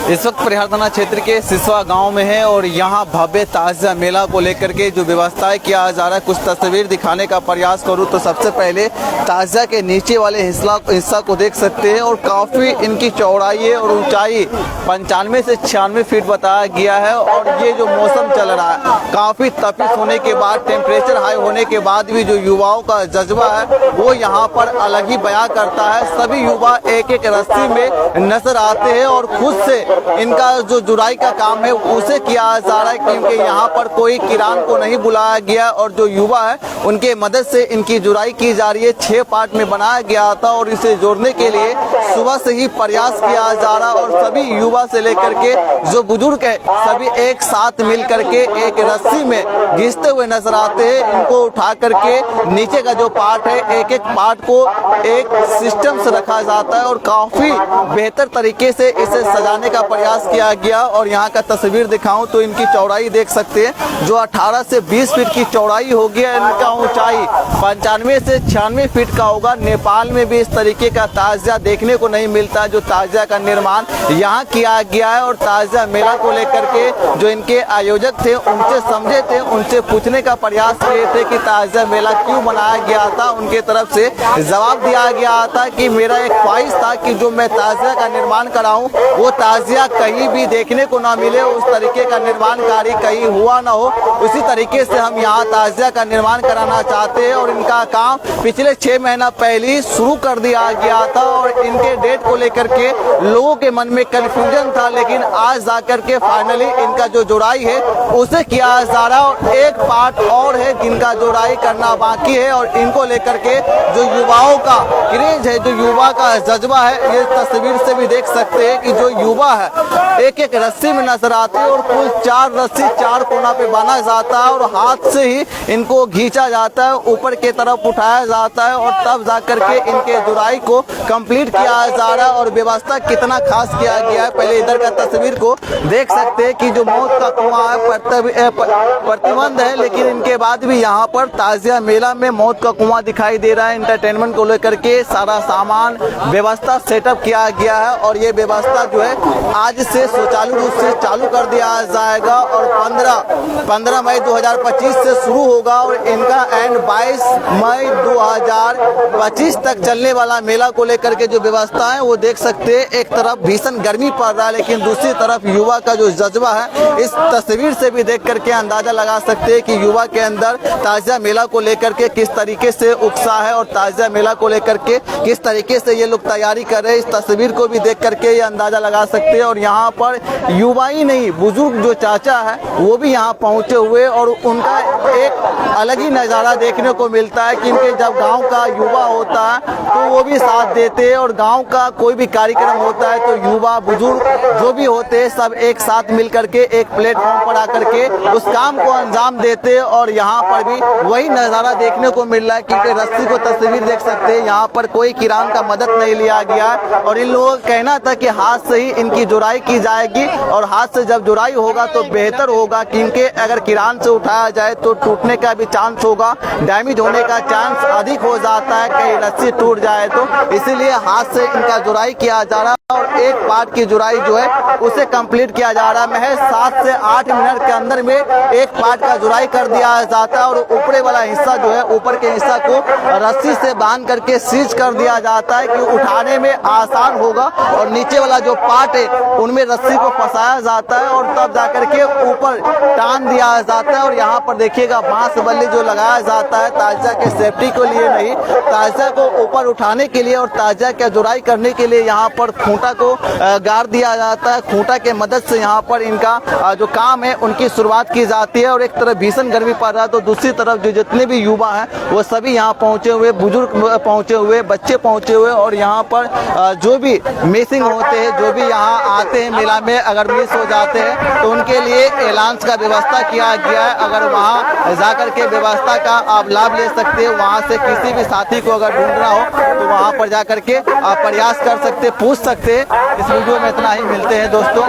इस वक्त परिहार थाना क्षेत्र के सिसवा गांव में है और यहां भव्य ताजिया मेला को लेकर के जो व्यवस्थाएं किया जा रहा है, कुछ तस्वीर दिखाने का प्रयास करूं तो सबसे पहले ताजिया के नीचे वाले हिस्सा को देख सकते हैं और काफ़ी इनकी चौड़ाई है और ऊंचाई 95 से 96 फीट बताया गया है। और ये जो मौसम चल रहा है, काफ़ी तपिश होने के बाद, टेम्परेचर हाई होने के बाद भी जो युवाओं का जज्बा है वो यहाँ पर अलग ही बयां करता है। सभी युवा एक एक रस्सी में नजर आते हैं और खुद से इनका जो जुराई का काम है उसे किया जा रहा है, क्योंकि यहाँ पर कोई किरान को नहीं बुलाया गया और जो युवा है उनके मदद से इनकी जुराई की जा रही है। 6 पार्ट में बनाया गया था और इसे जोड़ने के लिए सुबह से ही प्रयास किया जा रहा है और सभी युवा से लेकर के जो बुजुर्ग है सभी एक साथ मिल करके एक रस्सी में घिसते हुए नजर आते हैं। इनको उठा करके नीचे का जो पार्ट है, एक एक पार्ट को एक सिस्टम से रखा जाता है और काफी बेहतर तरीके से इसे सजाने का प्रयास किया गया। और यहाँ का तस्वीर दिखाऊं तो इनकी चौड़ाई देख सकते हैं, जो 18 से 20 फीट की चौड़ाई होगी। इनका ऊंचाई 95 से 96 फीट का होगा। नेपाल में भी इस तरीके का ताजिया देखने को नहीं मिलता, जो ताजिया का निर्माण यहाँ किया गया है। और ताजिया मेला को लेकर के जो इनके आयोजक थे उनसे समझे थे, उनसे पूछने का प्रयास किए थे कि ताजिया मेला क्यों बनाया गया था। उनके तरफ से जवाब दिया गया था कि मेरा एक ख्वाहिश था कि जो मैं ताजिया का निर्माण कराऊं वो ताजिया कहीं भी देखने को ना मिले, उस तरीके का निर्माण कार्य कहीं हुआ ना हो। उसी तरीके से हम यहाँ ताजिया का निर्माण कराना चाहते हैं और इनका काम पिछले 6 महीना पहले ही शुरू कर दिया गया था। और इनके डेट को लेकर के लोगों के मन में कंफ्यूजन था, लेकिन आज जाकर के फाइनली इनका जो जुड़ाई है उसे किया जा रहा है। और एक पार्ट और है जिनका जुड़ाई करना बाकी है और इनको लेकर के जो युवाओं का क्रेज है, जो युवा का जज्बा है, ये तस्वीर से भी देख सकते हैं कि जो युवा है एक एक रस्सी में नजर आते हैं और कुल 4 रस्सी 4 कोना पे बांधा जाता है और हाथ से ही इनको खींचा जाता है, ऊपर की तरफ उठाया जाता है और तब जाकर के इनके जुड़ाई को कंप्लीट किया जा रहा है। और व्यवस्था कितना खास किया गया है, पहले इधर का तस्वीर को देख सकते हैं कि जो मौत का कुआं है प्रतिबंध है, लेकिन इनके बाद भी यहाँ पर ताजिया मेला में मौत का कुआं दिखाई दे रहा है। एंटरटेनमेंट को लेकर के सारा सामान व्यवस्था सेटअप किया गया है और ये व्यवस्था जो है आज से सुचारू रूप से चालू कर दिया जाएगा और 15 मई 2025 से शुरू होगा और इनका एंड 22 मई 2025 तक चलने वाला मेला को लेकर के जो व्यवस्था है वो देख सकते हैं। एक तरफ भीषण गर्मी पड़ रहा है, लेकिन दूसरी तरफ युवा का जो जज्बा है इस तस्वीर से भी देख करके अंदाजा लगा सकते हैं कि युवा के अंदर ताजिया मेला को लेकर के किस तरीके से उत्साह है और ताजिया मेला को लेकर के किस तरीके से ये लोग तैयारी कर रहे हैं। इस तस्वीर को भी देख करके ये अंदाजा लगा सकते हैं। और यहाँ पर युवा ही नहीं, बुजुर्ग जो चाचा है वो भी यहाँ पहुँचे हुए और उनका एक अलग ही नज़ारा देखने को मिलता है, क्योंकि जब गांव का युवा होता है तो वो भी साथ देते हैं और गांव का कोई भी कार्यक्रम होता है तो युवा बुजुर्ग जो भी होते हैं सब एक साथ मिल करके एक प्लेटफॉर्म पर आकर के उस काम को अंजाम देते हैं। और यहाँ पर भी वही नज़ारा देखने को मिल रहा है, क्योंकि रस्सी को तस्वीर देख सकते हैं, यहाँ पर कोई किरान का मदद नहीं लिया गया और इन लोगों का कहना था कि हाथ से ही इनकी जुराई की जाएगी और हाथ से जब जुराई होगा तो बेहतर होगा, क्योंकि अगर किरान से उठाया जाए तो टूटने का भी चांस होगा, डैमेज होने का चांस अधिक हो जाता है, कहीं रस्सी टूट जाए तो। इसीलिए हाथ से इनका जुराई किया जा रहा है और एक पार्ट की जुराई जो है उसे कंप्लीट किया जा रहा है। महज 7 से 8 मिनट के अंदर में एक पार्ट का जुराई कर दिया जाता है और ऊपरे वाला हिस्सा जो है, ऊपर के हिस्सा को रस्सी से बांध करके सीज कर दिया जाता है कि उठाने में आसान होगा। और नीचे वाला जो पार्ट है उनमें रस्सी को फंसाया जाता है और तब जाकर के ऊपर टान दिया जाता है। और यहाँ पर देखिएगा बांस बल्ली जो लगाया जाता है ताजिया के सेफ्टी के लिए नहीं, ताजिया को ऊपर उठाने के लिए और ताजिया का जुराई करने के लिए यहाँ पर खूंटा को गाड़ दिया जाता है। खूंटा के मदद से यहाँ पर इनका जो काम है उनकी शुरुआत की जाती है। और एक तरफ भीषण गर्मी पड़ रहा है तो दूसरी तरफ जो जितने भी युवा हैं वो सभी यहाँ पहुँचे हुए, बुजुर्ग पहुँचे हुए, बच्चे पहुँचे हुए और यहाँ पर जो भी मिसिंग होते हैं, जो भी यहाँ आते हैं मेला में, अगर मिस हो जाते हैं तो उनके लिए एलांस का व्यवस्था किया गया है। अगर वहाँ जाकर के व्यवस्था का आप लाभ ले सकते हैं, वहाँ से किसी भी साथी को अगर ढूंढना हो तो वहाँ पर जाकर के आप प्रयास कर सकते, पूछ सकते हैं। इस वीडियो में इतना ही, मिलते हैं दोस्तों।